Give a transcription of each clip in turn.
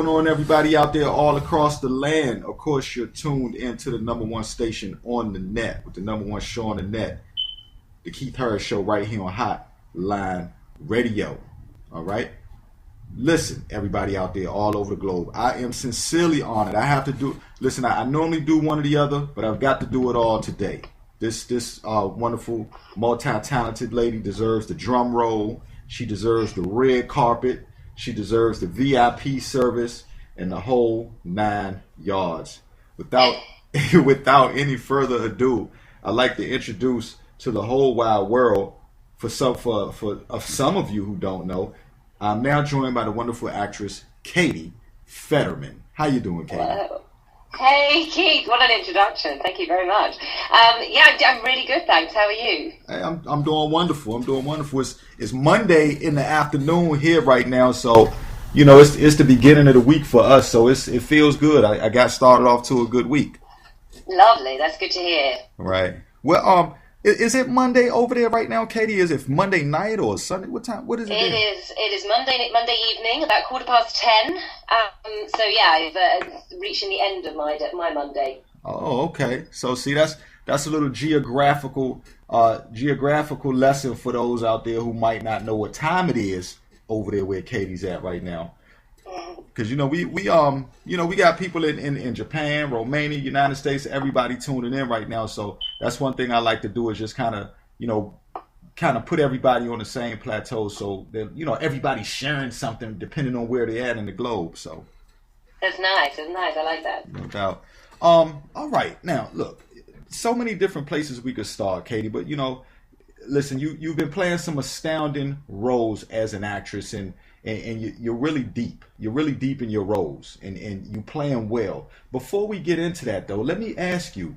going on, everybody out there all across the land? Of course, you're tuned into the number one station on the net, with the number one show on the net, the Keith Harris Show, right here on Hotline Radio. All right? Listen, everybody out there all over the globe, I am sincerely honored. I have to do, listen, I normally do one or the other, but I've got to do it all today. This wonderful, multi-talented lady deserves the drum roll. She deserves the red carpet. She deserves the VIP service and the whole 9 yards. Without any further ado, I'd like to introduce to the whole wide world, for some of you who don't know, I'm now joined by the wonderful actress Katy Federman. How you doing, Katy? Hello. Hey, Keith, what an introduction. Thank you very much. I'm really good, thanks. How are you? Hey, I'm doing wonderful. It's Monday in the afternoon here right now, so, you know, it's the beginning of the week for us, so it feels good. I got started off to a good week. Lovely. That's good to hear. Right. Well, is it Monday over there right now, Katy? Is it Monday night or Sunday? What time? What is it? It is Monday evening, about 10:15. So yeah, I've reaching the end of my Monday. Oh, okay. So see, that's a little geographical lesson for those out there who might not know what time it is over there where Katy's at right now. Because we got people in Japan, Romania, United States, everybody tuning in right now. So that's one thing I like to do, is just kind of put everybody on the same plateau, so that everybody's sharing something depending on where they're at in the globe. So that's nice. I like that. No doubt. All right, now look, so many different places we could start, Katy, but listen, you've been playing some astounding roles as an actress, and you're really deep. You're really deep in your roles, and you playing well. Before we get into that, though, let me ask you,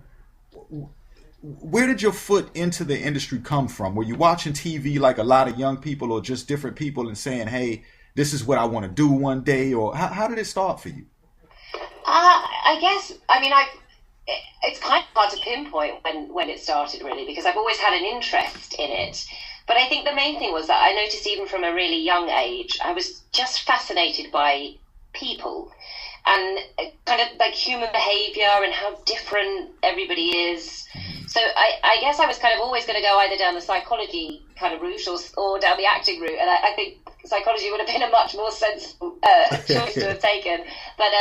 where did your foot into the industry come from? Were you watching TV like a lot of young people, or just different people and saying, hey, this is what I want to do one day? Or how did it start for you? I guess, it's kind of hard to pinpoint when it started, really, because I've always had an interest in it. But I think the main thing was that I noticed, even from a really young age, I was just fascinated by people and kind of like human behavior and how different everybody is. So I guess I was kind of always going to go either down the psychology kind of route or down the acting route. And I think psychology would have been a much more sensible choice to have taken. But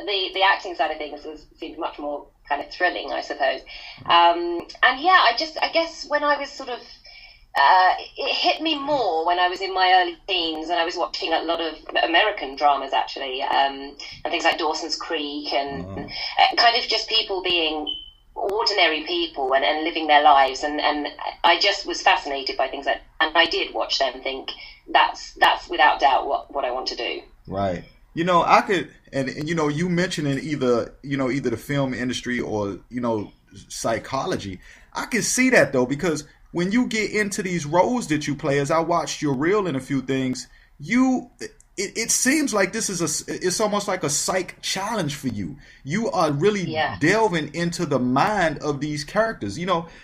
the acting side of things seemed much more kind of thrilling, I suppose. And yeah, I guess when I was sort of, it hit me more when I was in my early teens, and I was watching a lot of American dramas, actually, and things like Dawson's Creek, and kind of just people being ordinary people and living their lives, and I just was fascinated by things like, and I did watch them and think that's without doubt what I want to do. Right. I could, and you mentioning either the film industry or psychology, I can see that, though, because when you get into these roles that you play, as I watched your reel in a few things, it seems like it's almost like a psych challenge for you. You are really delving into the mind of these characters.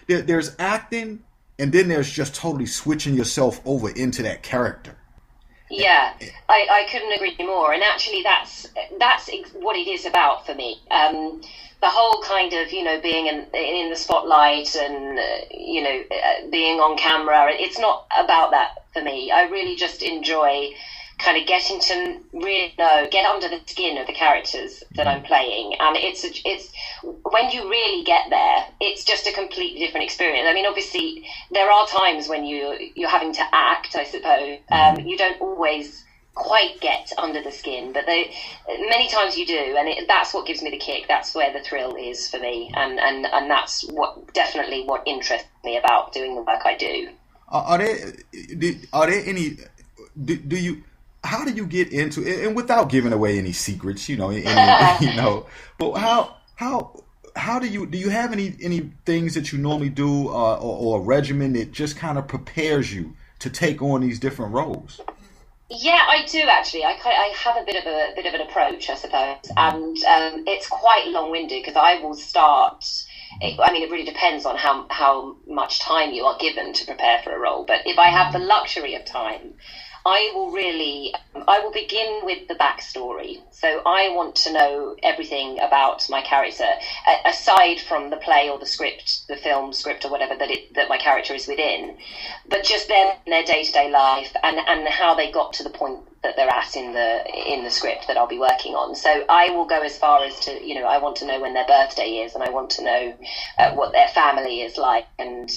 There's acting, and then there's just totally switching yourself over into that character. Yeah, I couldn't agree more. And actually, that's what it is about for me. The whole kind of, being in the spotlight and, being on camera, it's not about that for me. I really just enjoy kind of getting to really get under the skin of the characters that I'm playing. And it's when you really get there, it's just a completely different experience. Obviously, there are times when you're having to act, I suppose. You don't always quite get under the skin, but many times you do, and that's what gives me the kick. That's where the thrill is for me, and that's definitely what interests me about doing the work I do. Are there any? How do you get into it? And without giving away any secrets, but how do you have any things that you normally do, or a regimen that just kind of prepares you to take on these different roles? Yeah, I do actually. I have a bit of an approach, I suppose, and it's quite long-winded, because I will start. It really depends on how much time you are given to prepare for a role. But if I have the luxury of time, I will begin with the backstory. So I want to know everything about my character, aside from the play or the script, the film script or whatever that my character is within, but just their day-to-day life and how they got to the point that they're at in the script that I'll be working on. So I will go as far as to, I want to know when their birthday is, and I want to know what their family is like, and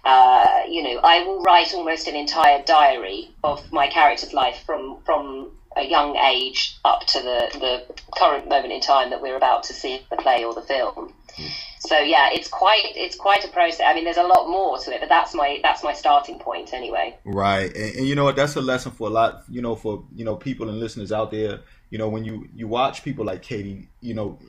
I will write almost an entire diary of my character's life from a young age up to the current moment in time that we're about to see the play or the film. So yeah, it's quite a process. I mean, there's a lot more to it, but that's my starting point anyway. Right, and you know what? That's a lesson for a lot. For people and listeners out there. When you watch people like Katy,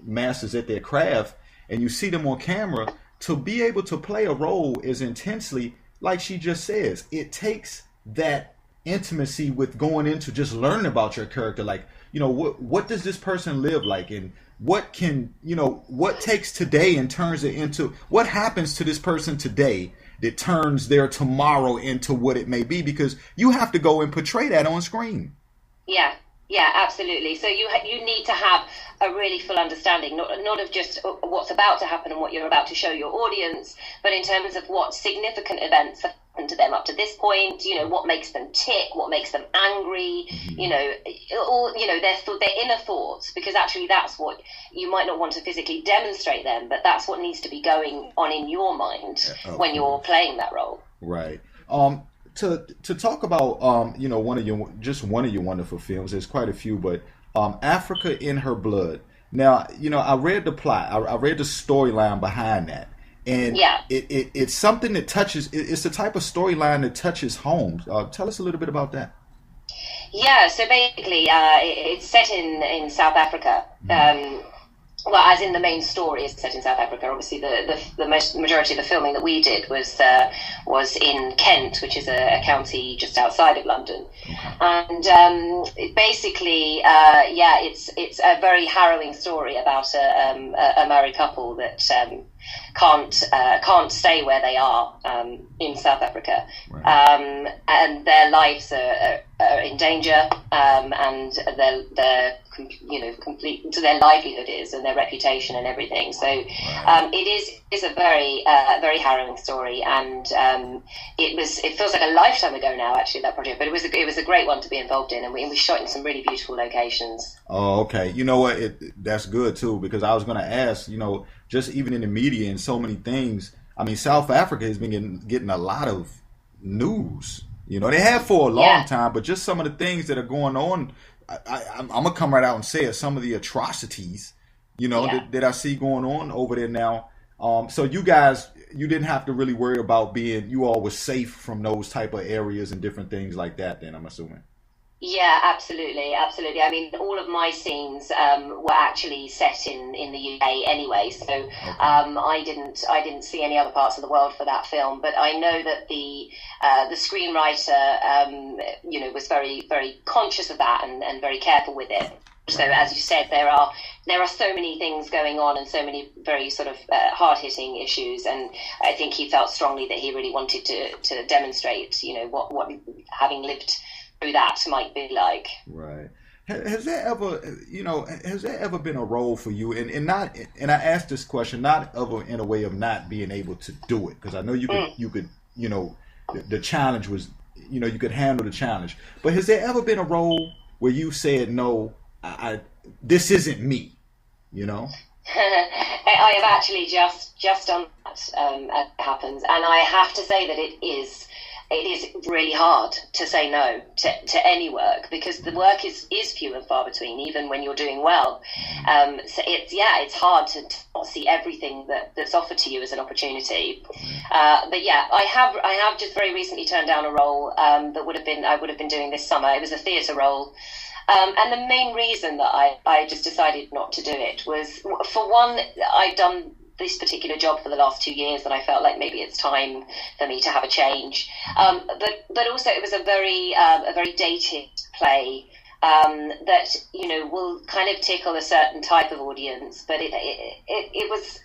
masters at their craft, and you see them on camera, to be able to play a role is intensely, like she just says, it takes that intimacy with going into just learning about your character. Like, what does this person live like, and what takes today and turns it into, what happens to this person today that turns their tomorrow into what it may be, because you have to go and portray that on screen. Yeah, absolutely. So you need to have a really full understanding, not of just what's about to happen and what you're about to show your audience, but in terms of what significant events have happened to them up to this point. What makes them tick, what makes them angry. Their inner thoughts, because actually that's what you might not want to physically demonstrate them, but that's what needs to be going on in your mind when you're playing that role. Right. To talk about one of your wonderful films. There's quite a few, but Africa in Her Blood. Now, I read the plot. I read the storyline behind that, and it's something that touches. It's the type of storyline that touches home. Tell us a little bit about that. Yeah. So basically, it's set in South Africa. Well, as in the main story is set in South Africa. Obviously, the majority of the filming that we did was in Kent, which is a county just outside of London. And basically, it's a very harrowing story about a married couple that can't stay where they are in South Africa, right. And their lives are in danger, and their complete to their livelihood is, and their reputation and everything. So it is a very harrowing story, and it feels like a lifetime ago now, actually, that project. But it was a great one to be involved in, and we shot in some really beautiful locations. Oh, okay. You know what? That's good too, because I was going to ask, just even in the media and so many things. I mean, South Africa has been getting a lot of news. They have for a long time, but just some of the things that are going on, I'm gonna come right out and say it. Some of the atrocities, that I see going on over there now. So you guys, you didn't have to really worry about you all were safe from those type of areas and different things like that. Then I'm assuming. Yeah, absolutely. I mean, all of my scenes were actually set in the UK anyway, so I didn't see any other parts of the world for that film. But I know that the screenwriter, was very, very conscious of that and very careful with it. So, as you said, there are so many things going on and so many very sort of hard-hitting issues, and I think he felt strongly that he really wanted to demonstrate, what having lived through that might be like. Right. Has there ever been a role for you, and I asked this question not in a way of not being able to do it, because I know you could the challenge was, you could handle the challenge, but has there ever been a role where you said, no, this isn't me, I have actually just done that, as it happens, and I have to say that it is really hard to say no to any work, because the work is few and far between, even when you're doing well. So it's hard to not see everything that's offered to you as an opportunity. But yeah, I have just very recently turned down a role that I would have been doing this summer. It was a theatre role. And the main reason that I just decided not to do it was, for one, I'd done this particular job for the last 2 years, and I felt like maybe it's time for me to have a change. But also it was a very dated play that will kind of tickle a certain type of audience. But it was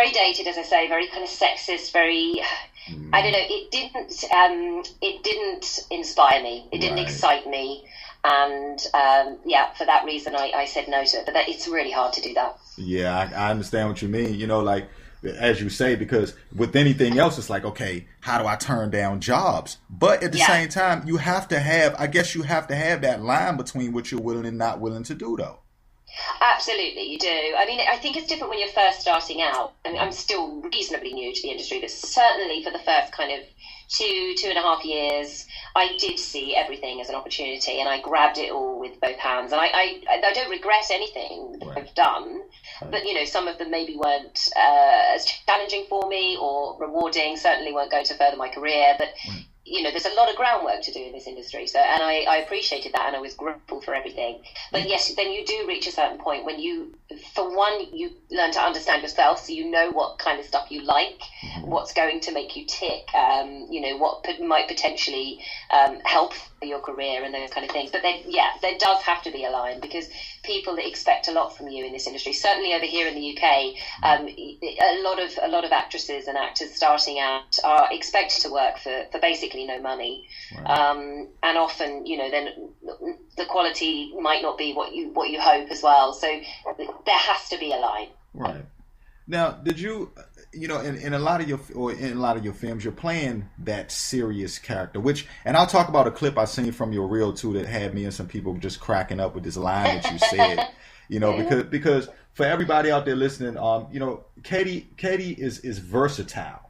very dated, as I say, very kind of sexist, very, I don't know, it didn't inspire me. It didn't excite me. And for that reason, I said no to it. But it's really hard to do that. Yeah, I understand what you mean. You know, like, as you say, because with anything else, it's like, okay, how do I turn down jobs? But at the same time, you have to have that line between what you're willing and not willing to do, though. Absolutely, you do. I mean, I think it's different when you're first starting out. I mean, I'm still reasonably new to the industry, but certainly for the first kind of 2.5 years, I did see everything as an opportunity, and I grabbed it all with both hands. And I don't regret anything that I've done, but some of them maybe weren't as challenging for me or rewarding. Certainly weren't going to further my career, but. There's a lot of groundwork to do in this industry. So, and I appreciated that, and I was grateful for everything. But yes, then you do reach a certain point when you learn to understand yourself, so you know what kind of stuff you like, what's going to make you tick, what might potentially help your career and those kind of things. But then, there does have to be a line, because people expect a lot from you in this industry. Certainly over here in the UK, a lot of actresses and actors starting out are expected to work for basically no money, and often then the quality might not be what you hope as well. So there has to be a line. Right. Now, did you, in a lot of your films, you're playing that serious character, and I'll talk about a clip I seen from your reel too that had me and some people just cracking up with this line that you said, because for everybody out there listening, Katy is versatile.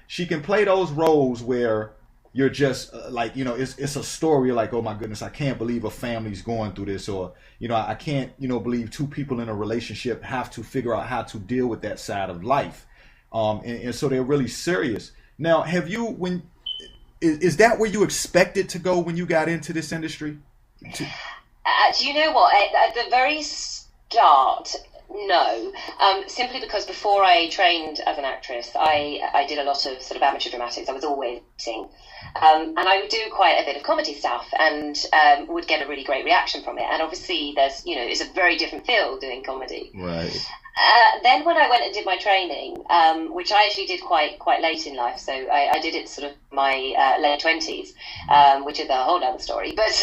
She can play those roles where you're just it's a story like, oh my goodness, I can't believe a family's going through this, or I can't believe two people in a relationship have to figure out how to deal with that side of life, and so they're really serious. Now, is that where you expected to go when you got into this industry? Do you know what? At the very start, no, simply because before I trained as an actress, I did a lot of sort of amateur dramatics. I was always acting, and I would do quite a bit of comedy stuff, and would get a really great reaction from it. And obviously, it's a very different field doing comedy. Right. Then when I went and did my training, which I actually did quite late in life, so I did it sort of my late 20s, which is a whole other story. But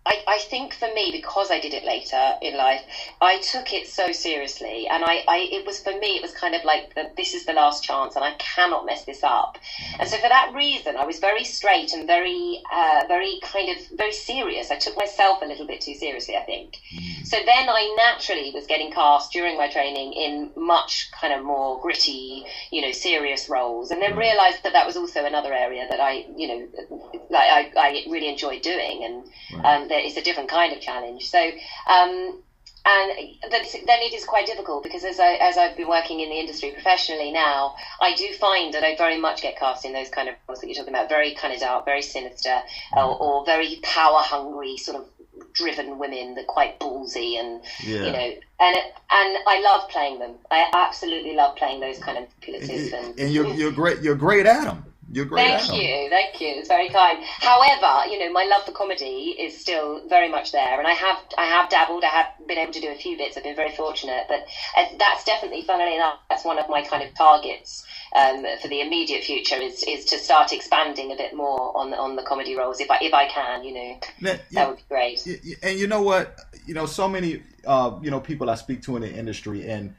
I think for me, because I did it later in life, I took it so seriously, and it was kind of like this is the last chance, and I cannot mess this up. And so for that reason, I was very straight and very serious. I took myself a little bit too seriously, I think. So then I naturally was getting cast during my training in much kind of more gritty, serious roles, and then realised that was also another area that I really enjoyed doing, and it's a different kind of challenge. So, and then it is quite difficult, because as I've been working in the industry professionally now, I do find that I very much get cast in those kind of roles that you're talking about, very kind of dark, very sinister, or very power hungry, sort of driven women that are quite ballsy, and and I love playing them. I absolutely love playing those kind of manipulative, and you're great at them. You're great. Thank you. It's very kind. However, my love for comedy is still very much there, and I have dabbled. I have been able to do a few bits. I've been very fortunate, but that's definitely, funnily enough, that's one of my kind of targets for the immediate future is to start expanding a bit more on the comedy roles if I can. That would be great. And you know what? So many people I speak to in the industry, and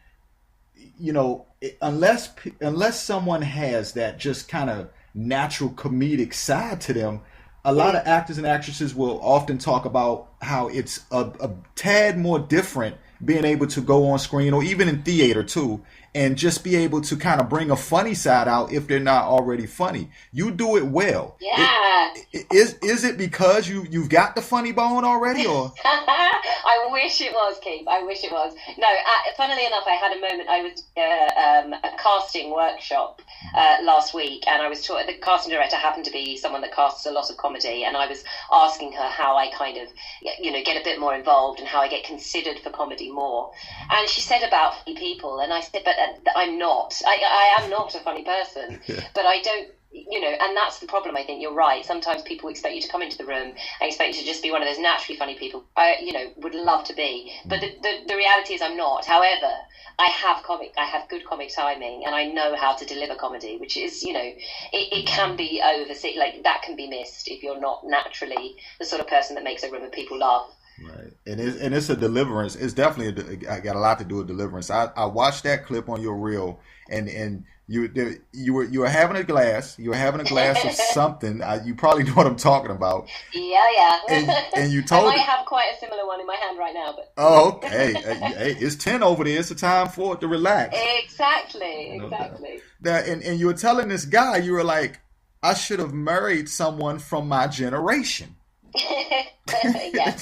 unless someone has that just kind of natural comedic side to them, a lot of actors and actresses will often talk about how it's a tad more different being able to go on screen, or even in theater too, and just be able to kind of bring a funny side out if they're not already funny. You do it well. Yeah. Is it because you've got the funny bone already, or? I wish it was, Keith. I wish it was. No, funnily enough, I had a moment. I was a casting workshop last week, and I was taught. The casting director happened to be someone that casts a lot of comedy, and I was asking her how I kind of, get a bit more involved and how I get considered for comedy more. And she said about funny people, and I said, but I'm not. I am not a funny person, but I don't And that's the problem. I think you're right. Sometimes people expect you to come into the room and expect you to just be one of those naturally funny people. I would love to be, but the reality is I'm not. However, I have good comic timing, and I know how to deliver comedy, which is, it can be overseen, like that can be missed if you're not naturally the sort of person that makes a room of people laugh. Right, and it's a deliverance. It's definitely I got a lot to do with deliverance. I watched that clip on your reel, and you were having a glass. You were having a glass of something. You probably know what I'm talking about. Yeah. And you told I might have quite a similar one in my hand right now, but okay. Hey, it's 10 over there. It's a time for it to relax. Exactly. That and you were telling this guy, you were like, I should have married someone from my generation. Yeah.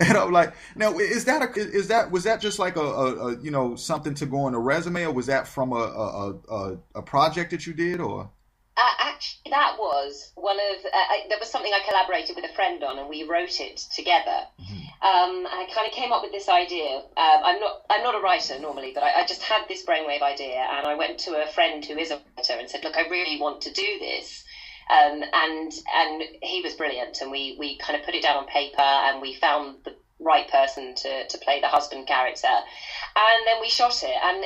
And I'm like, now was that just like a something to go on a resume, or was that from a project that you did, or? Actually, that was one of there was something I collaborated with a friend on, and we wrote it together. I kind of came up with this idea. I'm not a writer normally, but I just had this brainwave idea, and I went to a friend who is a writer and said, look, I really want to do this. And he was brilliant, and we kind of put it down on paper, and we found the right person to play the husband character, and then we shot it, and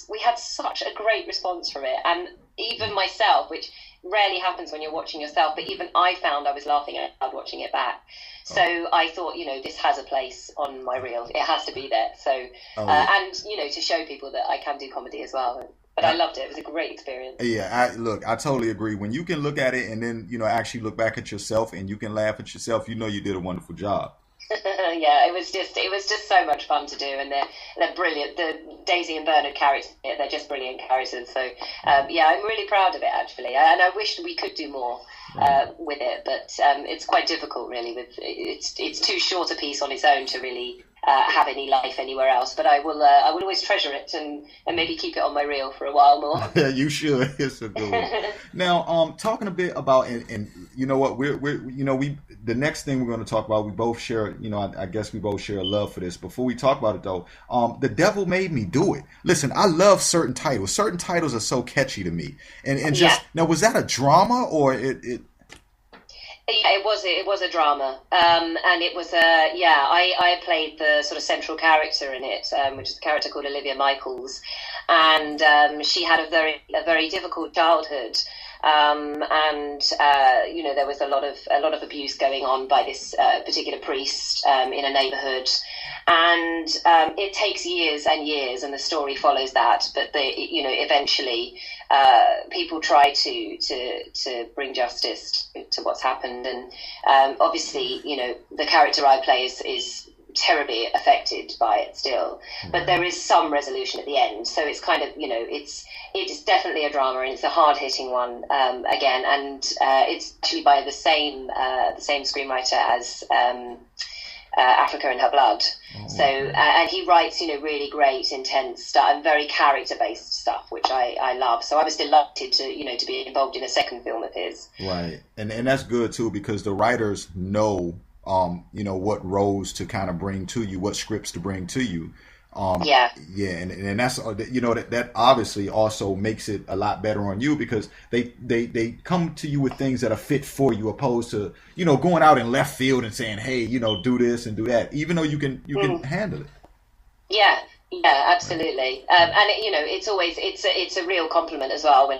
we had such a great response from it, and even myself, which rarely happens when you're watching yourself, but even I found I was laughing out loud watching it back. So I thought, this has a place on my reel. It has to be there. So and to show people that I can do comedy as well. But I loved it. It was a great experience. Yeah, I totally agree. When you can look at it and then, actually look back at yourself and you can laugh at yourself, you did a wonderful job. Yeah, it was just so much fun to do, and they're brilliant. The Daisy and Bernard characters, they're just brilliant characters. So I'm really proud of it actually, and I wish we could do more with it, but it's quite difficult really. It's too short a piece on its own to really have any life anywhere else, but I will always treasure it and maybe keep it on my reel for a while more. Yeah, you should. It's a good one. Now, talking a bit about and you know what we're the next thing we're going to talk about, we both share, I guess we both share a love for this. Before we talk about it though, The Devil Made Me Do It. Listen, I love certain titles. Certain titles are so catchy to me, and just now, was that a drama or it? Yeah, it was a drama, and it was I played the sort of central character in it, which is a character called Olivia Michaels, and she had a very difficult childhood, and there was a lot of abuse going on by this particular priest in a neighbourhood, and it takes years and years, and the story follows that, but eventually. People try to bring justice to what's happened, and obviously, the character I play is terribly affected by it still, but there is some resolution at the end. So it's kind of, it is definitely a drama, and it's a hard-hitting one again, and it's actually by the same screenwriter as Africa in Her Blood. So and he writes really great, intense stuff and very character-based stuff, which I love. So I was delighted to be involved in a second film of his. Right, and that's good too, because the writers know what roles to kind of bring to you, what scripts to bring to you. And that's that obviously also makes it a lot better on you, because they come to you with things that are fit for you, opposed to going out in left field and saying, hey, do this and do that, even though you can handle it. Yeah, absolutely. And it's a real compliment as well when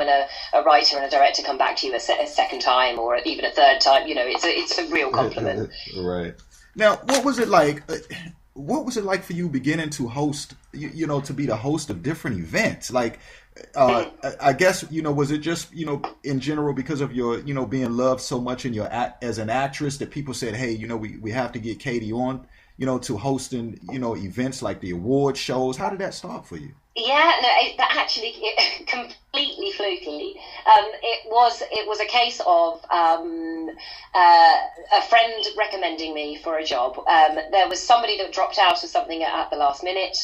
a writer and a director come back to you a second time or even a third time. It's a real compliment. Right. Now, what was it like? What was it like for you beginning to host, to be the host of different events? Like, I guess, was it just, in general, because of your, being loved so much in as an actress, that people said, hey, we have to get Katy on, to hosting, events like the award shows? How did that start for you? Yeah, no, actually completely flukily. It was a case of a friend recommending me for a job. There was somebody that dropped out of something at the last minute.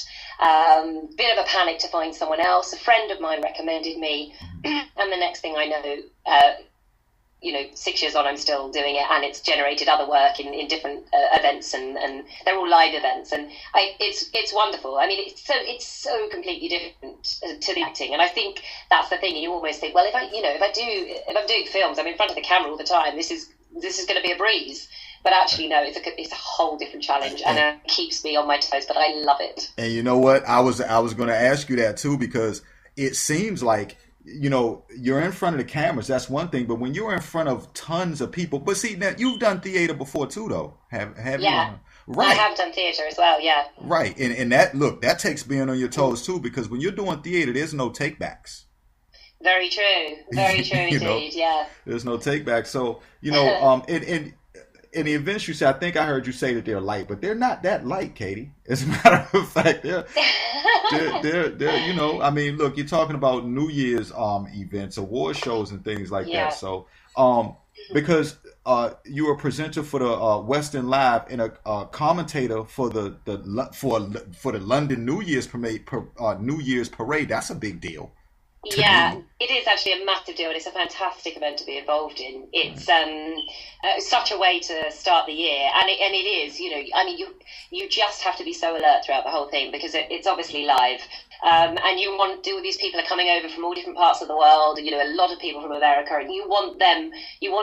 Bit of a panic to find someone else. A friend of mine recommended me, and the next thing I know, 6 years on, I'm still doing it, and it's generated other work in different events, and they're all live events, and it's wonderful. I mean, it's so completely different to the acting, and I think that's the thing. You almost think, well, if I'm doing films, I'm in front of the camera all the time. This is going to be a breeze. But actually, no, it's a whole different challenge, and it keeps me on my toes. But I love it. And you know what? I was going to ask you that too, because it seems like, you're in front of the cameras. That's one thing. But when you're in front of tons of people, but see, now you've done theater before too, though. Have yeah. you? Right. I have done theater as well. Yeah. Right, and that takes being on your toes too, because when you're doing theater, there's no takebacks. Very true. Very true indeed. Yeah. There's no takebacks. So in the events you say, I think I heard you say that they're light, but they're not that light, Katy. As a matter of fact, they're I mean, look, you're talking about New Year's events, award shows, and things like that. So because you were a presenter for the Western Live and a commentator for the London New Year's parade, that's a big deal. Yeah, it is actually a massive deal, and it's a fantastic event to be involved in. It's such a way to start the year, and it is. I mean, you just have to be so alert throughout the whole thing, because it's obviously live, and all these people are coming over from all different parts of the world. A lot of people from America, and you want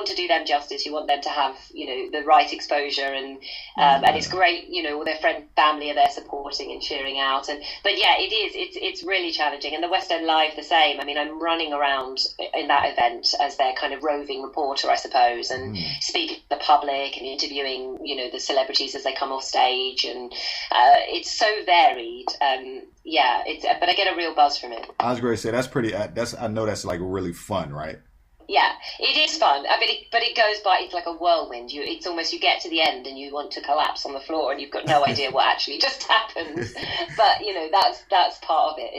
to do them justice. You want them to have the right exposure, and it's great. All their friends, family are there supporting and cheering out, but yeah, it is. It's really challenging, and the West End Live the same. I mean, I'm running around in that event as their kind of roving reporter, I suppose, and speaking to the public and interviewing, the celebrities as they come off stage, and it's so varied. But I get a real buzz from it. I was going to say I know that's like really fun, right? Yeah, it is fun. I mean, but it goes by. It's like a whirlwind. It's almost, you get to the end and you want to collapse on the floor, and you've got no idea what actually just happened. But that's part of it.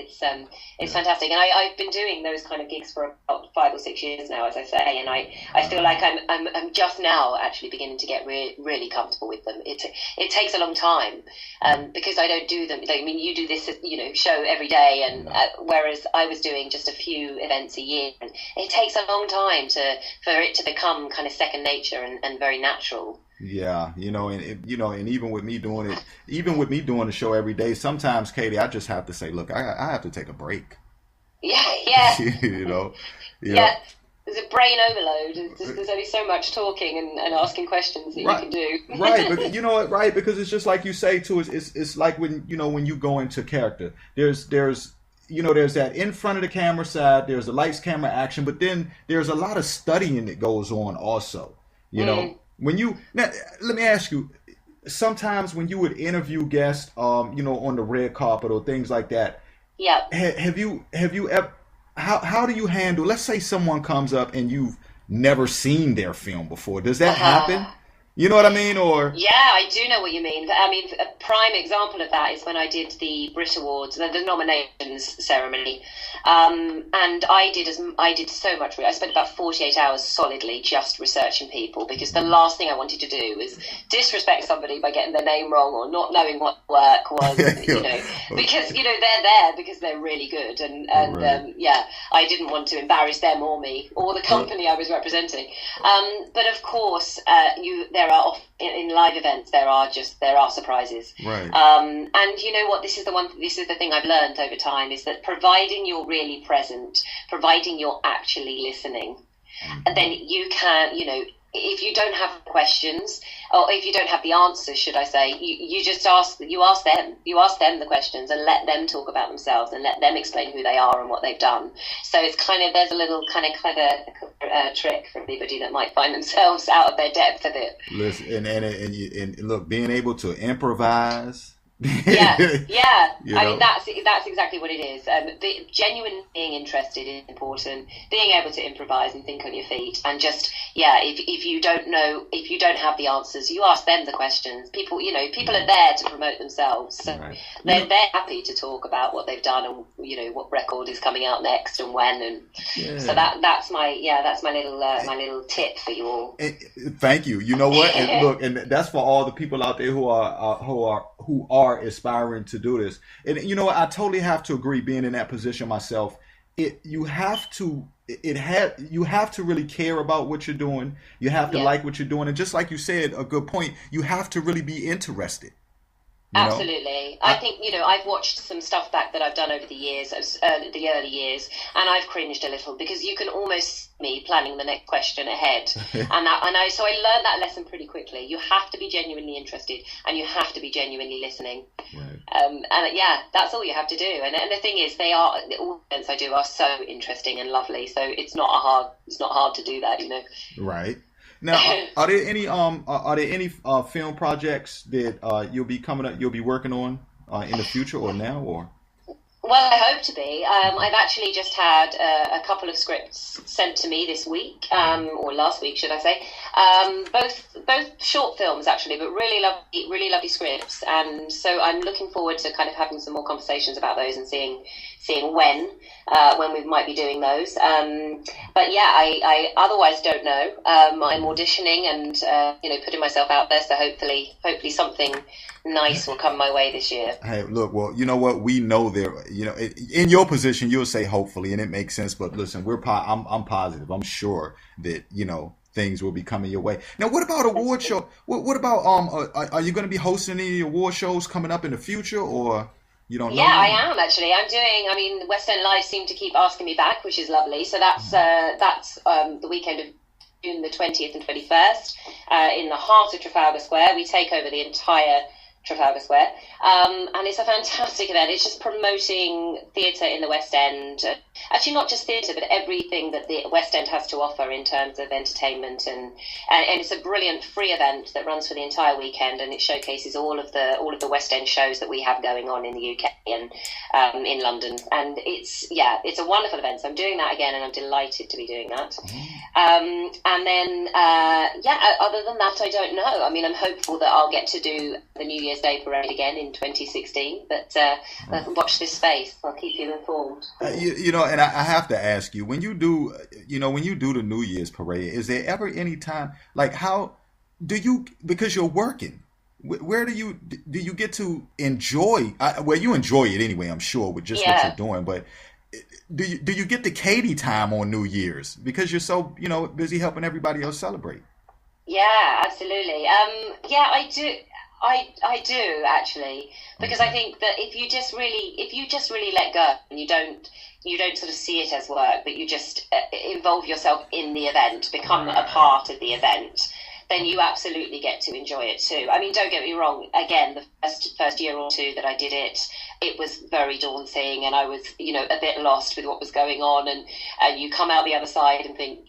It's fantastic, and I've been doing those kind of gigs for about 5 or 6 years now, as I say, and I feel like I'm just now actually beginning to get really comfortable with them. It takes a long time, because I don't do them. I mean, you do this show every day, and whereas I was doing just a few events a year, and it takes a long time for it to become kind of second nature and very natural. Yeah, and even with me doing the show every day, sometimes, Katy, I just have to say, look, I have to take a break. Yeah. Yeah. There's a brain overload. There's only so much talking and asking questions that you can do. Right, but you know what? Right, because it's just like you say too. It's like when you go into character. There's that in front of the camera side, there's the lights, camera, action, but then there's a lot of studying that goes on also. Now, let me ask you, sometimes when you would interview guests, on the red carpet or things like that, have you ever, how do you handle, let's say someone comes up and you've never seen their film before, does that happen? You know what I mean? Or yeah, I do know what you mean. I mean, a prime example of that is when I did the Brit Awards, the nominations ceremony, and I did so much. I spent about 48 hours solidly just researching people, because the last thing I wanted to do was disrespect somebody by getting their name wrong or not knowing what work was. Because they're there because they're really good, and I didn't want to embarrass them or me or the company I was representing. But of course, there are in live events there are surprises, right? And you know what, this is the thing I've learned over time, is that providing you're really present, providing you're actually listening, and then you can, if you don't have questions, or if you don't have the answers, should I say, you just ask them the questions, and let them talk about themselves and let them explain who they are and what they've done. So it's there's a little kind of clever trick for anybody that might find themselves out of their depth a bit. Listen, and look, being able to improvise. Yeah. I mean, that's exactly what it is. Genuine being interested is important. Being able to improvise and think on your feet, and just if you don't know, if you don't have the answers, you ask them the questions. People are there to promote themselves, so right. they're happy to talk about what they've done and what record is coming out next and when, and so that's my little tip for you all. Thank you. You know what? And look, and that's for all the people out there who are aspiring to do this. And I totally have to agree, being in that position myself, you have to you have to really care about what you're doing. You have to Yeah. like what you're doing, and just like you said, a good point. You have to really be interested. You know, Absolutely. I think, I've watched some stuff back that I've done over the years, the early years, and I've cringed a little because you can almost see me planning the next question ahead. So I learned that lesson pretty quickly. You have to be genuinely interested and you have to be genuinely listening. right. And yeah, that's all you have to do. And the thing is, all the events I do are so interesting and lovely. So it's not hard to do that, Right. Now, are there any film projects that you'll be working on in the future or now or? Well, I hope to be. I've actually just had a couple of scripts sent to me this week, or last week, should I say? Both short films actually, but really lovely scripts. And so I'm looking forward to kind of having some more conversations about those and seeing when we might be doing those. But yeah, I otherwise don't know. I'm auditioning and putting myself out there. So hopefully something nice will come my way this year. Hey, look, well, you know what? We know in your position, you'll say hopefully, and it makes sense. But listen, I'm positive. I'm sure that, things will be coming your way. Now, what about award show? What about, are you going to be hosting any award shows coming up in the future, or you don't know? Yeah, I am actually. West End Live seem to keep asking me back, which is lovely. So that's the weekend of June the 20th and 21st in the heart of Trafalgar Square. We take over the entire Trafalgar Square, and it's a fantastic event. It's just promoting theatre in the West End. Actually, not just theatre, but everything that the West End has to offer in terms of entertainment, and it's a brilliant free event that runs for the entire weekend, and it showcases all of the West End shows that we have going on in the UK and in London. And it's a wonderful event. So I'm doing that again, and I'm delighted to be doing that. And then other than that, I don't know. I'm hopeful that I'll get to do the New Year's Day parade again in 2016, but watch this space. I'll keep you informed. And I have to ask you, when you do the New Year's parade, is there ever any time, like, how do you, because you're working, where do you get to enjoy? Well, you enjoy it anyway, I'm sure, with just what you're doing, but do you get the Katy time on New Year's because you're so busy helping everybody else celebrate? Yeah, absolutely. I do. I do actually, because I think that if you just really let go and you don't sort of see it as work, but you just involve yourself in the event, become a part of the event, then you absolutely get to enjoy it too. Don't get me wrong. Again, the first year or two that I did it, it was very daunting, and I was a bit lost with what was going on, and you come out the other side and think,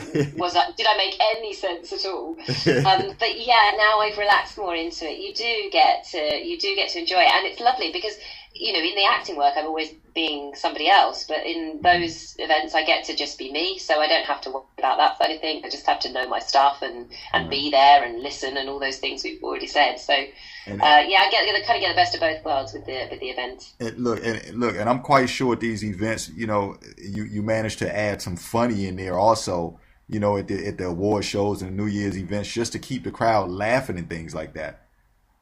did I make any sense at all? But yeah, now I've relaxed more into it. You do get to enjoy it, and it's lovely because in the acting work I'm always being somebody else, but in those events I get to just be me, so I don't have to worry about that side of things. I just have to know my stuff and be there and listen and all those things we've already said. So I get the best of both worlds with the events. And I'm quite sure at these events, you manage to add some funny in there also, at the award shows and New Year's events, just to keep the crowd laughing and things like that.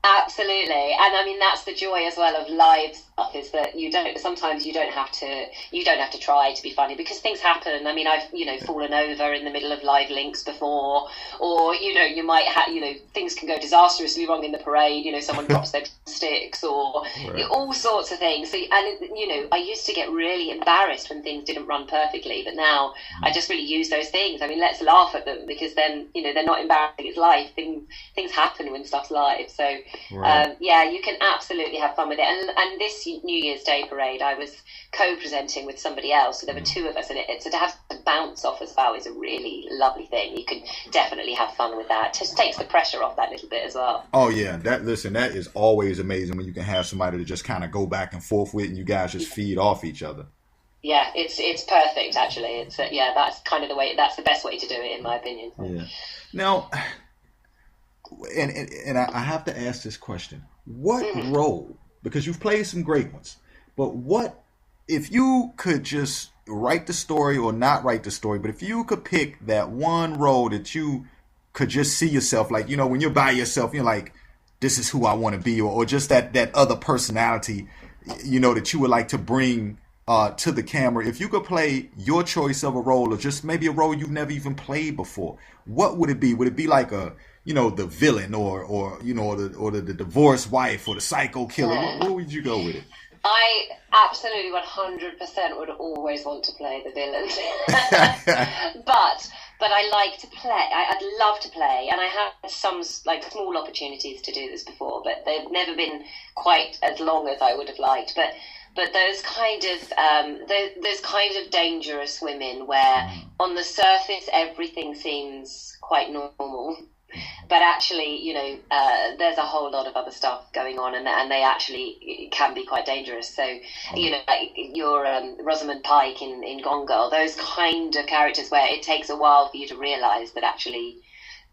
Absolutely, and that's the joy as well of live stuff, is that sometimes you don't have to try to be funny, because things happen. I've fallen over in the middle of live links before, or you might have things can go disastrously wrong in the parade. Someone drops their sticks or all sorts of things. So, and I used to get really embarrassed when things didn't run perfectly, but now I just really use those things. Let's laugh at them, because then they're not embarrassing. It's live. Things happen when stuff's live. So you can absolutely have fun with it. And this New Year's Day parade, I was co-presenting with somebody else, so there were two of us, and so to have to bounce off as well is a really lovely thing. You can definitely have fun with that. Just takes the pressure off that little bit as well. Oh yeah, that is always amazing when you can have somebody to just kind of go back and forth with, and you guys just feed off each other. Yeah, it's perfect actually. It's that's kind of the way. That's the best way to do it, in my opinion. Yeah. Now, and I have to ask this question: what role? Because you've played some great ones, but what if you could just write the story, or not write the story, but if you could pick that one role that you could just see yourself, like, when you're by yourself, you're like, this is who I want to be, or just that other personality, that you would like to bring to the camera, if you could play your choice of a role, or just maybe a role you've never even played before, what would it be? Would it be like the villain, or the divorced wife, or the psycho killer? What would you go with it? I absolutely 100% would always want to play the villain. But I like to play. I'd love to play, and I had some like small opportunities to do this before, but they've never been quite as long as I would have liked. But those kind of dangerous women where on the surface everything seems quite normal, but actually, there's a whole lot of other stuff going on, and they actually can be quite dangerous. So, like your Rosamund Pike in Gone Girl, those kind of characters where it takes a while for you to realise that actually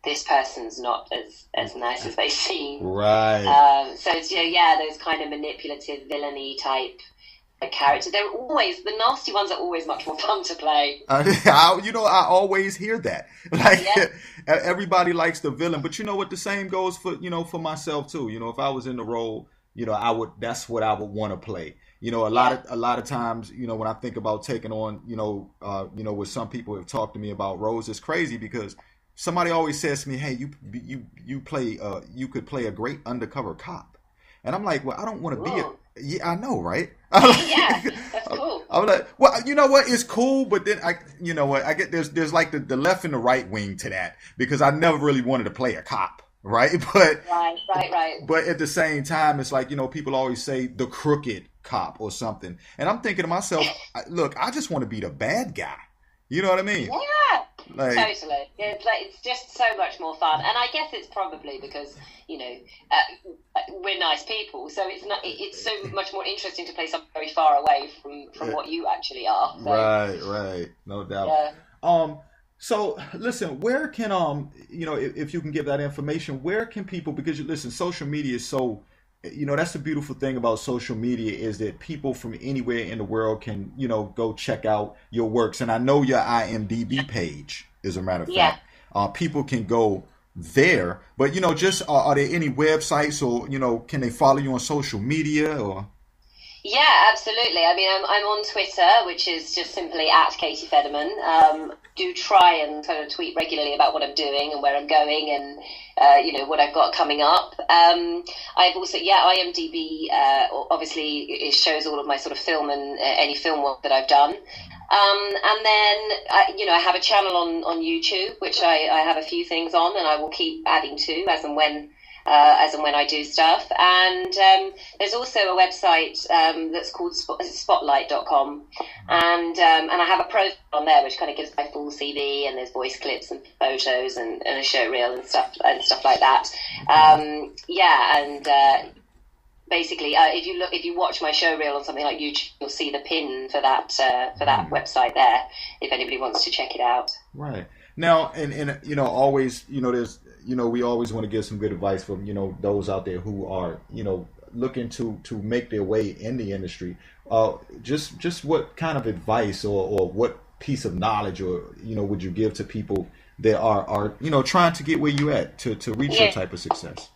this person's not as nice as they seem. Right. So it's those kind of manipulative villainy type characters. They're always the nasty ones are always much more fun to play. I always hear that. Like Yeah. everybody likes the villain, but you know what? The same goes for myself too. If I was in the role, that's what I would want to play. A lot of times, when I think about taking on, what some people have talked to me about roles, it's crazy because somebody always says to me, "Hey, you could play a great undercover cop," and I'm like, "Well, I don't want to be a." Yeah, I know, right? Yeah, that's cool. I'm like, well, you know what? It's cool, but then I get there's like the left and the right wing to that because I never really wanted to play a cop, right? But right. But at the same time, it's like people always say the crooked cop or something, and I'm thinking to myself, look, I just want to be the bad guy. You know what I mean? Yeah, like, totally. It's just so much more fun, and I guess it's probably because we're nice people, so it's so much more interesting to play something very far away from what you actually are. So, right, no doubt. Yeah. So listen, where can if you can give that information, where can people, because listen, social media is so. That's the beautiful thing about social media is that people from anywhere in the world can, go check out your works. And I know your IMDb page, as a matter of fact. People can go there. But, just are there any websites or, can they follow you on social media or? Yeah, absolutely. I mean, I'm on Twitter, which is just simply at Katy Federman. Do try and kind of tweet regularly about what I'm doing and where I'm going and, what I've got coming up. I've also, IMDb, obviously it shows all of my sort of film and any film work that I've done. And then, I have a channel on YouTube, which I have a few things on and I will keep adding to as and when I do stuff. And there's also a website that's called spotlight.com, and I have a profile on there which kind of gives my full CV, and there's voice clips and photos and a show reel and stuff like that. Basically, if you watch my show reel on something like YouTube, you'll see the pin for that website there. If anybody wants to check it out. Right. Now, and always, there's, we always want to give some good advice from, those out there who are, looking to make their way in the industry. Just what kind of advice or what piece of knowledge or, would you give to people that are trying to get where you at to reach your type of success?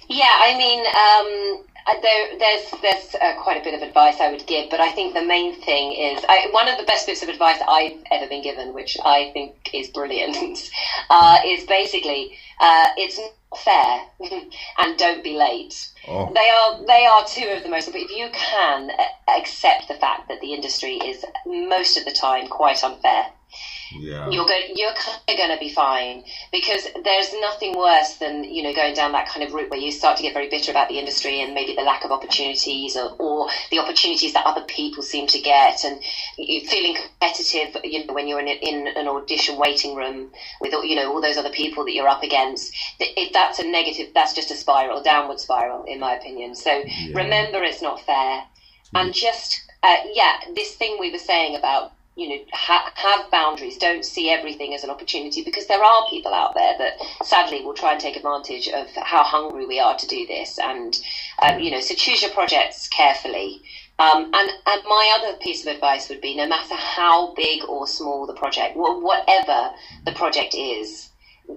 Yeah, I mean, there's quite a bit of advice I would give, but I think the main thing is one of the best bits of advice I've ever been given, which I think is brilliant, is basically it's not fair and don't be late. Oh. They are two of the most. But if you can accept the fact that the industry is most of the time quite unfair. Yeah. You're kind of going to be fine, because there's nothing worse than going down that kind of route where you start to get very bitter about the industry and maybe the lack of opportunities or the opportunities that other people seem to get, and you're feeling competitive when you're in an audition waiting room with all those other people that you're up against. If that's a negative, that's just a downward spiral in my opinion. So remember, it's not fair, and just this thing we were saying about have boundaries. Don't see everything as an opportunity, because there are people out there that sadly will try and take advantage of how hungry we are to do this. And so choose your projects carefully. And my other piece of advice would be, no matter how big or small the project, whatever the project is,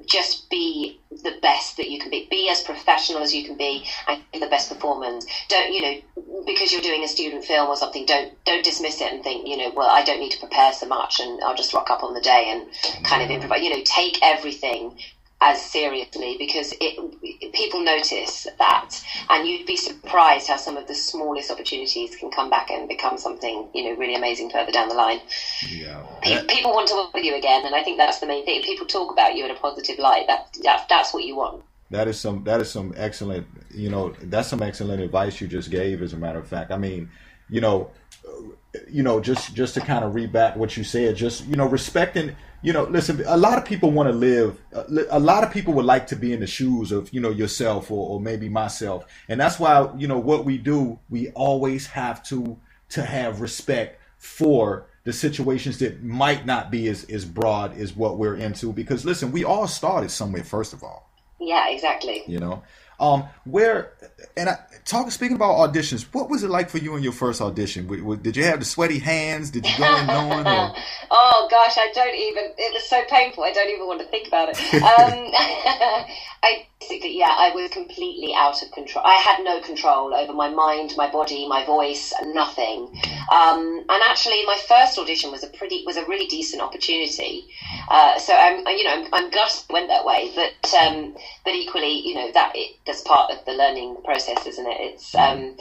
just be the best that you can be as professional as you can be, and give the best performance. Don't, because you're doing a student film or something, don't dismiss it and think, well, I don't need to prepare so much and I'll just rock up on the day and kind of improvise. Take everything as seriously, because people notice that, and you'd be surprised how some of the smallest opportunities can come back and become something really amazing further down the line. People want to work with you again, and I think that's the main thing. People talk about you in a positive light. That's what you want. That is some excellent that's some excellent advice you just gave, as a matter of fact. I mean, just to kind of read back what you said, just respecting, listen, a lot of people want to live, a lot of people would like to be in the shoes of yourself or maybe myself, and that's why what we do, we always have to have respect for the situations that might not be as broad as what we're into, because listen, we all started somewhere, first of all. Yeah, exactly. Speaking about auditions, what was it like for you in your first audition? Did you have the sweaty hands? Did you go in knowing? Oh gosh, it was so painful. I don't even want to think about it. I was completely out of control. I had no control over my mind, my body, my voice, nothing. And actually, my first audition was a really decent opportunity. So I'm gutted it went that way, but equally, that's part of the learning process, isn't it? It's I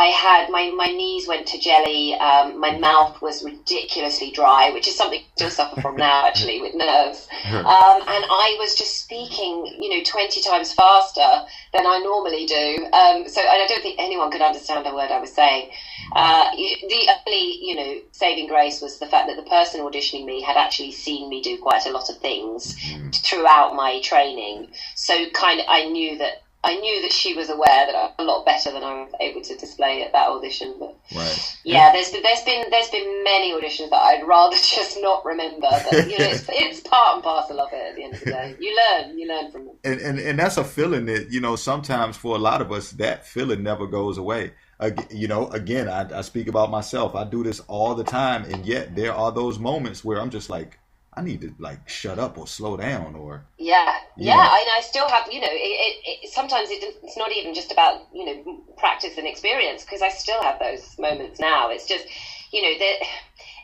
had my knees went to jelly. My mouth was ridiculously dry, which is something I still suffer from now, actually, with nerves. And I was just speaking, 20 times faster than I normally do. So I don't think anyone could understand a word I was saying. The only, saving grace was the fact that the person auditioning me had actually seen me do quite a lot of things throughout my training. So I knew that she was aware that I'm a lot better than I was able to display at that audition. But there's been many auditions that I'd rather just not remember. But it's part and parcel of it at the end of the day. You learn from it. And that's a feeling that sometimes for a lot of us, that feeling never goes away. Again, I speak about myself. I do this all the time, and yet there are those moments where I'm just like, I need to shut up or slow down, or and I still have sometimes it's not even just about practice and experience, because I still have those moments now. It's just that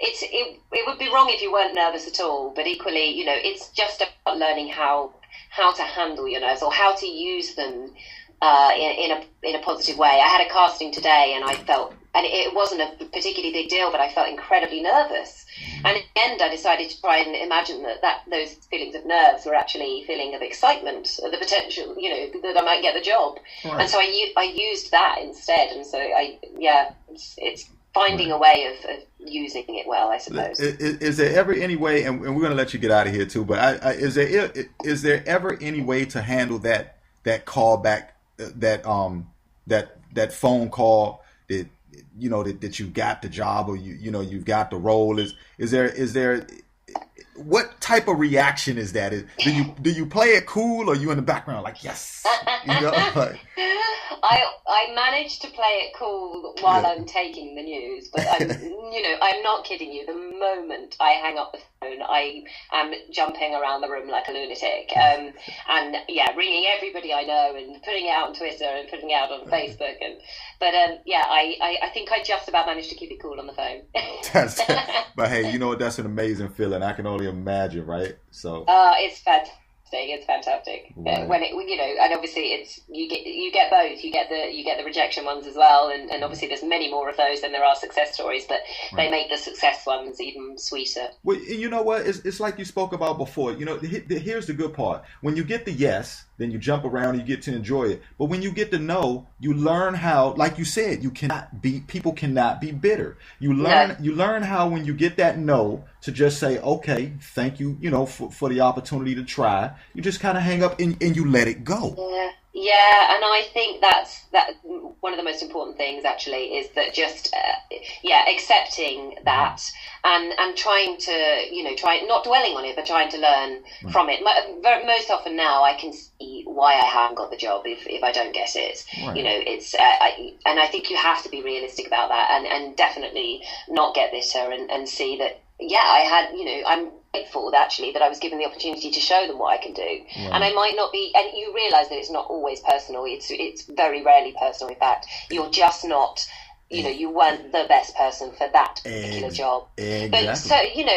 it would be wrong if you weren't nervous at all, but equally it's just about learning how to handle your nerves, or how to use them in a positive way. I had a casting today, and I felt, and it wasn't a particularly big deal, but I felt incredibly nervous. And in the end, I decided to try and imagine that those feelings of nerves were actually feeling of excitement, of the potential, that I might get the job. Right. And so I used that instead. And so it's finding a way of using it well, I suppose. Is there ever any way, and we're going to let you get out of here too, but is there ever any way to handle that call back, that phone call that that you got the job, or you've got the role? Is there what type of reaction is that? Do you play it cool, or you in the background like, yes? I manage to play it cool while I'm taking the news, but I'm not kidding you. The moment I hang up the phone, I am jumping around the room like a lunatic, and ringing everybody I know and putting it out on Twitter and putting it out on Facebook, I think I just about managed to keep it cool on the phone. But hey, that's an amazing feeling. I can only imagine, right? So it's fantastic. It's fantastic. Right. When and obviously it's you get both. You get the rejection ones as well, and obviously there's many more of those than there are success stories, but they make the success ones even sweeter. Well, you know what? It's like you spoke about before. Here's the good part. When you get the yes, then you jump around and you get to enjoy it. But when you get the no, you learn how, like you said, people cannot be bitter. You learn how, when you get that no, to just say, okay, thank you, for the opportunity to try. You just kind of hang up and you let it go. Yeah, and I think that's one of the most important things, actually, is that just accepting that and trying to try not dwelling on it, but trying to learn from it. Most often now, I can see why I haven't got the job if I don't get it. Right. It's and I think you have to be realistic about that, and definitely not get bitter and see that I had grateful that actually that I was given the opportunity to show them what I can do. Right. And I might not be, and you realise that it's not always personal. It's very rarely personal. In fact, you're just not. You weren't the best person for that particular job. Exactly. But so,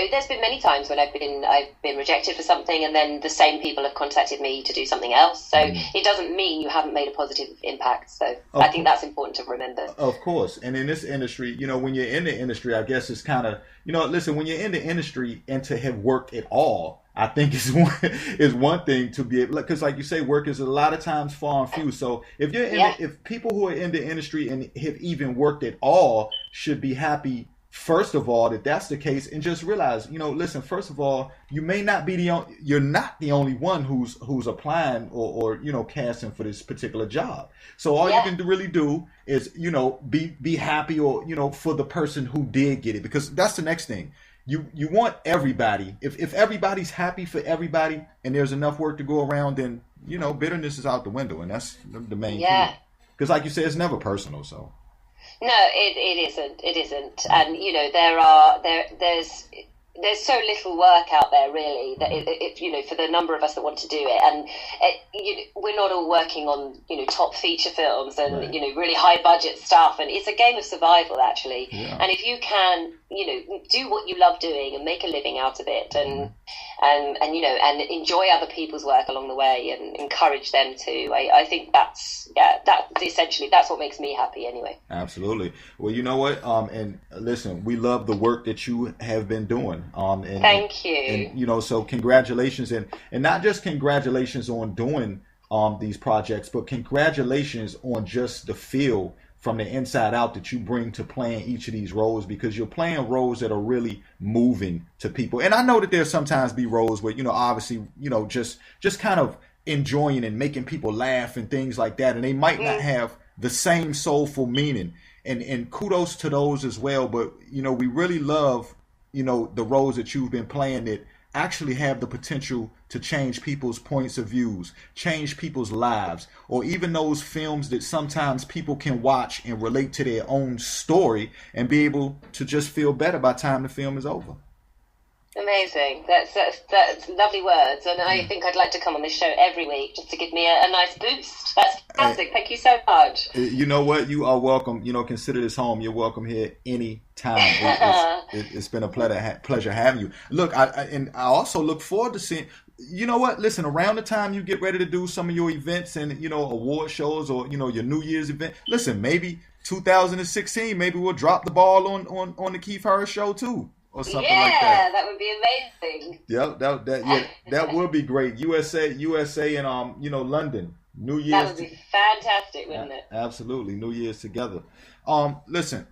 there's been many times when I've been rejected for something, and then the same people have contacted me to do something else. So it doesn't mean you haven't made a positive impact. So I think that's important to remember. Of course. And in this industry, when you're in the industry, I guess it's kind of, listen, when you're in the industry and to have worked at all, I think is one thing to be able, because like you say, work is a lot of times far and few. So if you're if people who are in the industry and have even worked at all should be happy, first of all, that that's the case, and just realize, listen, first of all, you may not be you're not the only one who's applying or casting for this particular job. So all you can really do is, be happy or, for the person who did get it, because that's the next thing. You want everybody. If everybody's happy for everybody and there's enough work to go around, then, bitterness is out the window, and that's the main key. Because like you said, it's never personal, so. No, it isn't. It isn't. And, there's so little work out there, really, that if for the number of us that want to do it, and we're not all working on top feature films and really high budget stuff, and it's a game of survival, actually. And if you can do what you love doing and make a living out of it, and enjoy other people's work along the way and encourage them too, I think that's essentially that's what makes me happy anyway. Absolutely. Well, you know what, and listen, we love the work that you have been doing. And thank you. And so congratulations, and not just congratulations on doing these projects, but congratulations on just the feel from the inside out that you bring to playing each of these roles, because you're playing roles that are really moving to people. And I know that there's sometimes be roles where, obviously, just kind of enjoying and making people laugh and things like that, and they might not have the same soulful meaning. And kudos to those as well. But, we really love, the roles that you've been playing that actually have the potential to change people's points of views, change people's lives, or even those films that sometimes people can watch and relate to their own story and be able to just feel better by the time the film is over. Amazing. That's lovely words, and I think I'd like to come on this show every week just to give me a nice boost. That's fantastic. Thank you so much. You know what? You are welcome. Consider this home. You're welcome here any time. It's been a pleasure having you. Look, I also look forward to seeing. You know what? Listen, around the time you get ready to do some of your events and award shows or your New Year's event, listen, maybe 2016, maybe we'll drop the ball on the Keith Harris show too. Or something like that. That would be amazing. Yeah, that would be great. USA, and London, New Year's. That would be fantastic, wouldn't it? Absolutely, New Year's together. Listen,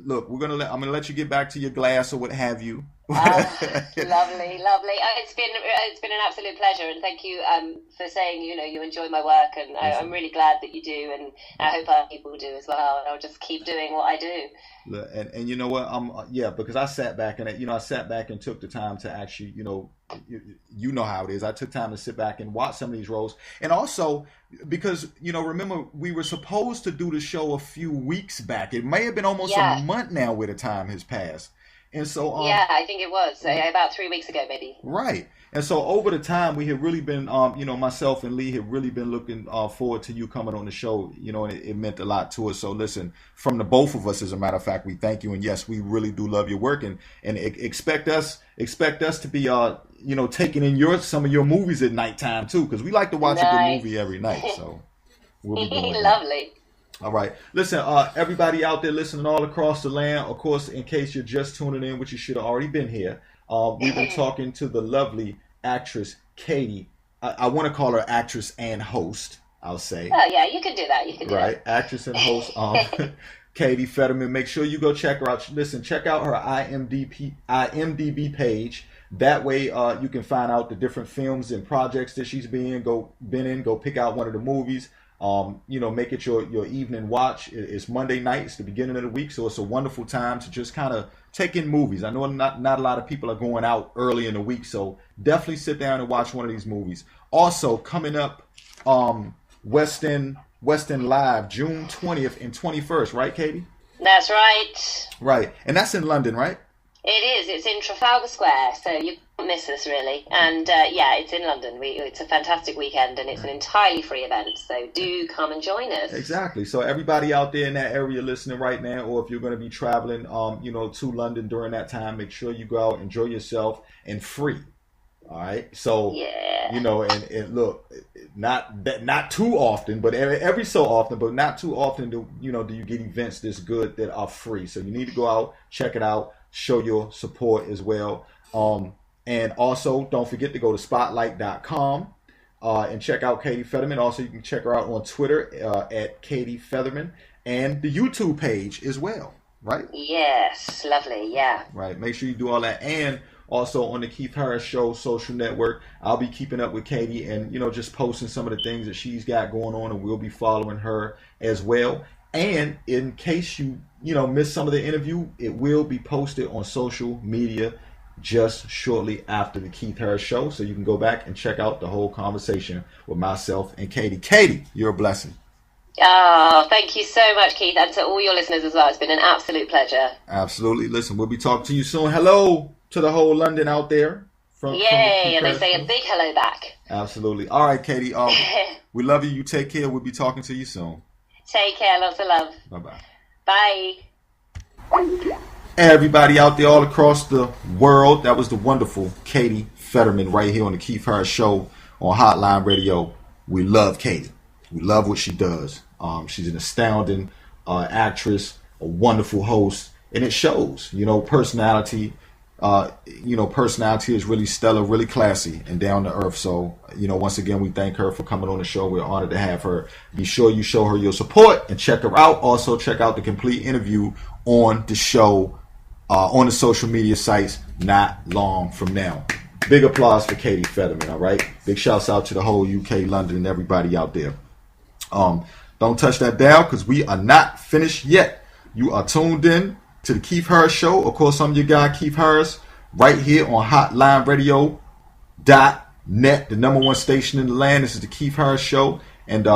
look, I'm gonna let you get back to your glass or what have you. Lovely. It's been an absolute pleasure, and thank you for saying you enjoy my work, and I'm really glad that you do, and I hope other people do as well. And I'll just keep doing what I do. And you know what? Because I sat back and took the time to actually you know how it is. I took time to sit back and watch some of these roles, and also because remember we were supposed to do the show a few weeks back. It may have been almost a month now where the time has passed. And so, I think it was about 3 weeks ago, maybe. Right. And so over the time, we have really been, myself and Lee have really been looking forward to you coming on the show, and it meant a lot to us. So listen, from the both of us, as a matter of fact, we thank you. And yes, we really do love your work, and expect us to be, taking in some of your movies at nighttime too, because we like to watch a good movie every night. So we'll be doing Lovely. That. All right. Listen, everybody out there listening all across the land, of course, in case you're just tuning in, which you should have already been here, we've been talking to the lovely actress, Katy. I want to call her actress and host, I'll say. Oh, yeah, you can do that. You can do that. Actress and host, Katy Federman. Make sure you go check her out. Listen, check out her IMDb page. That way you can find out the different films and projects that she's been in. Go pick out one of the movies. Make it your evening watch. It's Monday night. It's the beginning of the week, so it's a wonderful time to just kind of take in movies. I know not a lot of people are going out early in the week, so definitely sit down and watch one of these movies. Also, coming up, West End Live, June 20th and 21st, right, Katy? That's right. Right, and that's in London, right? It is. It's in Trafalgar Square, so you can't miss us, really. And yeah, it's in London. It's a fantastic weekend, and it's an entirely free event. So do come and join us. Exactly. So everybody out there in that area listening right now, or if you're going to be traveling, to London during that time, make sure you go out, enjoy yourself, and free. All right. So yeah, and look, not too often, but every so often, but not too often do you get events this good that are free. So you need to go out, check it out, show your support as well. And also don't forget to go to spotlight.com and check out Katy Federman. Also, you can check her out on Twitter at Katy Federman and the YouTube page as well. Right? Yes, lovely. Yeah. Right. Make sure you do all that. And also on the Keith Harris Show social network, I'll be keeping up with Katy and, just posting some of the things that she's got going on, and we'll be following her as well. And in case you miss some of the interview, it will be posted on social media just shortly after the Keith Harris Show. So you can go back and check out the whole conversation with myself and Katy. Katy, you're a blessing. Oh, thank you so much, Keith, and to all your listeners as well. It's been an absolute pleasure. Absolutely. Listen, we'll be talking to you soon. Hello to the whole London out there. Yay, and they say a big hello back. Absolutely. All right, Katy. We love you. You take care. We'll be talking to you soon. Take care. Lots of love. Bye-bye. Bye. Everybody out there all across the world, that was the wonderful Katy Federman right here on the Keith Harris Show on Hotline Radio. We love Katy. We love what she does. She's an astounding actress, a wonderful host, and it shows. Personality. Personality is really stellar, really classy, and down to earth. So, once again, we thank her for coming on the show. We're honored to have her. Be sure you show her your support and check her out. Also, check out the complete interview on the show, on the social media sites not long from now. Big applause for Katy Federman, all right? Big shouts out to the whole UK, London, and everybody out there. Don't touch that dial because we are not finished yet. You are tuned in to the Keith Harris Show. Of course, I'm your guy, Keith Harris, right here on HotlineRadio.net, the #1 station in the land. This is the Keith Harris Show. And